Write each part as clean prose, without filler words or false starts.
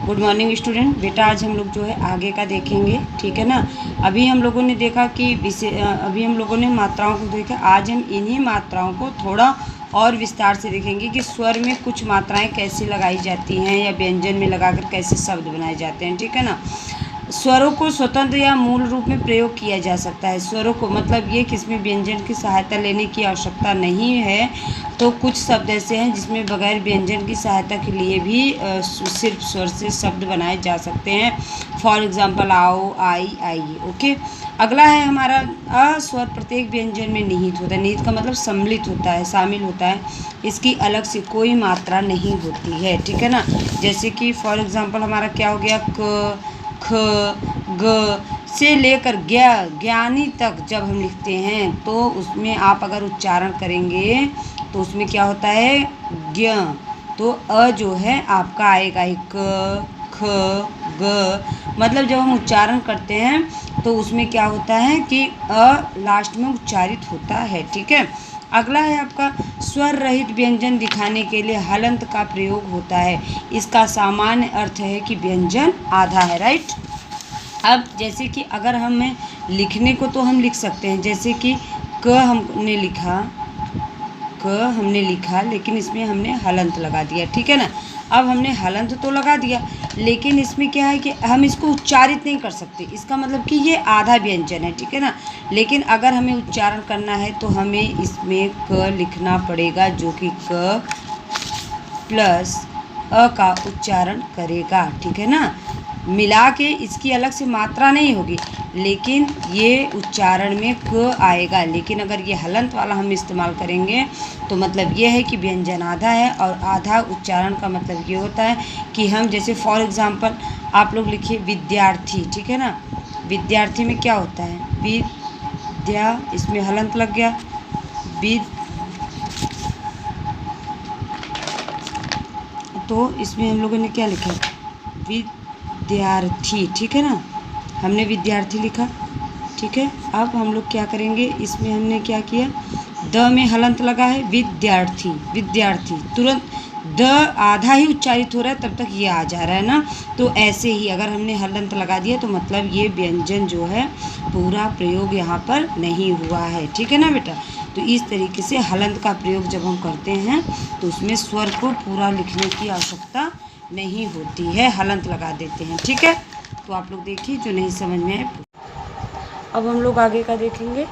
Good morning student. बेटा आज हम लोग जो है आगे का देखेंगे, ठीक है ना। अभी हम लोगों ने देखा कि अभी हम लोगों ने मात्राओं को देखा। आज हम इन्हीं मात्राओं को थोड़ा और विस्तार से देखेंगे कि स्वर में कुछ मात्राएं कैसे लगाई जाती हैं या व्यंजन में लगाकर कैसे शब्द बनाए जाते हैं, ठीक है ना। स्वरों को स्वतंत्र या मूल रूप में प्रयोग किया जा सकता है। स्वरों को मतलब ये कि इसमें व्यंजन की सहायता लेने की आवश्यकता नहीं है। तो कुछ शब्द ऐसे हैं जिसमें बगैर व्यंजन की सहायता के लिए भी सिर्फ स्वर से शब्द बनाए जा सकते हैं। फॉर एग्जाम्पल आओ, आई, आइए। ओके, अगला है हमारा अस्वर प्रत्येक व्यंजन में निहित होता है। निहित का मतलब सम्मिलित होता है, शामिल होता है। इसकी अलग से कोई मात्रा नहीं होती है, ठीक है ना। जैसे कि फॉर एग्जाम्पल हमारा क्या हो गया, क, ख, ग से लेकर ज्ञानी तक जब हम लिखते हैं तो उसमें आप अगर उच्चारण करेंगे तो उसमें क्या होता है, ज्ञ। तो अ जो है आपका आएगा क, ख, ग। मतलब जब हम उच्चारण करते हैं तो उसमें क्या होता है कि अ लास्ट में उच्चारित होता है, ठीक है। अगला है आपका स्वर रहित व्यंजन दिखाने के लिए हलंत का प्रयोग होता है। इसका सामान्य अर्थ है कि व्यंजन आधा है, राइट। अब जैसे कि अगर हमें लिखने को तो हम लिख सकते हैं, जैसे कि क हमने लिखा लेकिन इसमें हमने हलंत लगा दिया, ठीक है ना। अब हमने हलंत तो लगा दिया लेकिन इसमें क्या है कि हम इसको उच्चारित नहीं कर सकते। इसका मतलब कि ये आधा व्यंजन है, ठीक है ना। लेकिन अगर हमें उच्चारण करना है तो हमें इसमें क लिखना पड़ेगा, जो कि क प्लस अ का उच्चारण करेगा, ठीक है ना। मिला के इसकी अलग से मात्रा नहीं होगी लेकिन ये उच्चारण में क आएगा। लेकिन अगर ये हलंत वाला हम इस्तेमाल करेंगे तो मतलब ये है कि व्यंजन आधा है। और आधा उच्चारण का मतलब ये होता है कि हम जैसे फॉर एग्जांपल आप लोग लिखिए विद्यार्थी, ठीक है ना। विद्यार्थी में क्या होता है, विद्या, इसमें हलंत लग गया, तो इसमें हम लोगों ने क्या लिखा, विद्यार्थी, ठीक है ना। हमने विद्यार्थी लिखा, ठीक है। अब हम लोग क्या करेंगे, इसमें हमने क्या किया, द में हलंत लगा है, विद्यार्थी, विद्यार्थी, तुरंत द आधा ही उच्चारित हो रहा है तब तक ये आ जा रहा है ना। तो ऐसे ही अगर हमने हलंत लगा दिया तो मतलब ये व्यंजन जो है पूरा प्रयोग यहाँ पर नहीं हुआ है, ठीक है ना बेटा। तो इस तरीके से हलंत का प्रयोग जब हम करते हैं तो उसमें स्वर को पूरा लिखने की आवश्यकता नहीं होती है, हलंत लगा देते हैं, ठीक है। तो आप लोग देखिए जो नहीं समझ में आए। अब हम लोग आगे का देखेंगे।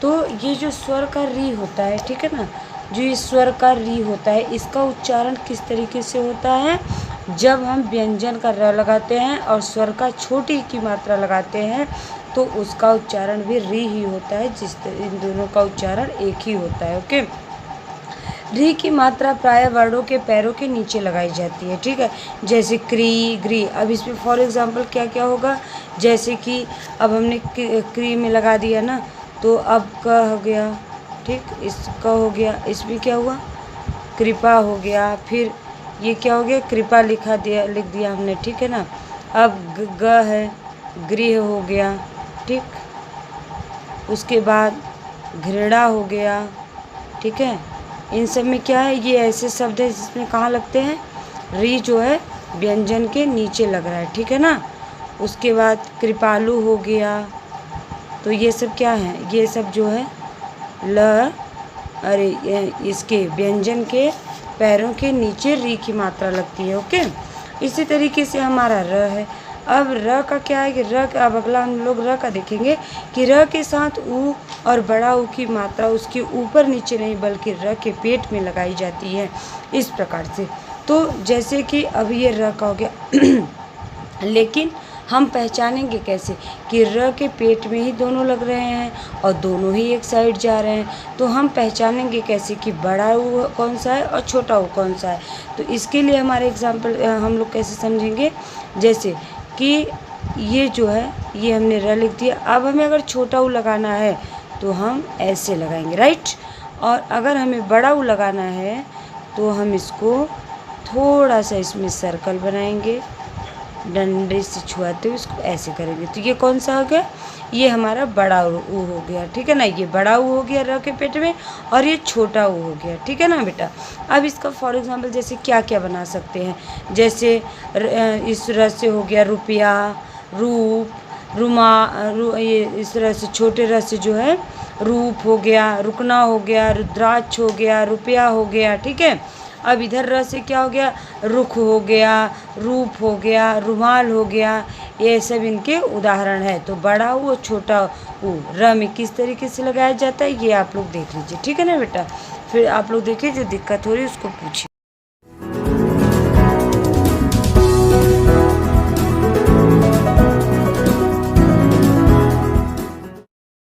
तो ये जो स्वर का री होता है, ठीक है ना, जो ये स्वर का री होता है इसका उच्चारण किस तरीके से होता है, जब हम व्यंजन का र लगाते हैं और स्वर का छोटी की मात्रा लगाते हैं तो उसका उच्चारण भी री ही होता है। इन दोनों का उच्चारण एक ही होता है, ओके। री की मात्रा प्राय वर्णों के पैरों के नीचे लगाई जाती है, ठीक है। जैसे क्री, ग्री। अब इसमें फॉर एग्जांपल क्या क्या होगा, जैसे कि अब हमने क्री में लगा दिया ना तो अब क हो गया, ठीक, इसका हो गया, इसमें क्या हुआ, कृपा हो गया। फिर ये क्या हो गया, कृपा लिख दिया हमने, ठीक है ना। अब ग है, गृह हो गया, ठीक। उसके बाद घृणा हो गया, ठीक है। इन सब में क्या है, ये ऐसे शब्द है जिसमें कहाँ लगते हैं, री जो है व्यंजन के नीचे लग रहा है, ठीक है ना। उसके बाद कृपालु हो गया। तो ये सब क्या है, ये सब जो है इसके व्यंजन के पैरों के नीचे री की मात्रा लगती है, ओके। इसी तरीके से हमारा र है। अब र का क्या है कि अब अगला हम लोग र का देखेंगे कि र के साथ ऊ और बड़ा ऊ की मात्रा उसके ऊपर नीचे नहीं बल्कि र के पेट में लगाई जाती है, इस प्रकार से। तो जैसे कि अब ये र का हो गया लेकिन हम पहचानेंगे कैसे कि र के पेट में ही दोनों लग रहे हैं और दोनों ही एक साइड जा रहे हैं। तो हम पहचानेंगे कैसे कि बड़ा ऊ कौन सा है और छोटा ऊ कौन सा है। तो इसके लिए हमारे एग्जाम्पल हम लोग कैसे समझेंगे, जैसे कि ये जो है ये हमने र लिख दिया। अब हमें अगर छोटा ऊ लगाना है तो हम ऐसे लगाएंगे, राइट। और अगर हमें बड़ा ऊ लगाना है तो हम इसको थोड़ा सा इसमें सर्कल बनाएंगे, डंडे से छुआते हुए इसको ऐसे करेंगे। तो ये कौन सा हो गया, ये हमारा बड़ा ऊ हो गया, ठीक है ना। ये बड़ा ऊ हो गया र के पेट में, और ये छोटा ऊ हो गया, ठीक है ना बेटा। अब इसका फॉर एग्जांपल जैसे क्या क्या बना सकते हैं, जैसे इस तरह से हो गया रुपया, रूप, ये इस तरह से छोटे रस से जो है रूप हो गया, रुकना हो गया, रुद्राक्ष हो गया, रुपया हो गया, ठीक है। अब इधर र से क्या हो गया, रुख हो गया, रूप हो गया, रुमाल हो गया, ये सब इनके उदाहरण है। तो बड़ा ऊ और छोटा ऊ र में किस तरीके से लगाया जाता है ये आप लोग देख लीजिए, ठीक है ना बेटा। फिर आप लोग देखिए जो दिक्कत हो रही है उसको पूछिए।